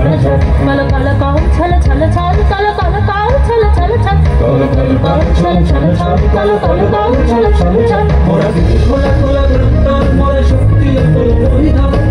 কালো কালো কাউ ছল ছল ছল কালো কালো কাউ ছল ছল ছল কালো কালো কাউ ছল ছল ছল কালো কালো কাউ ছল ছল ছল মোরা খোলা খোলা মোরা শক্তি অতল পরিধান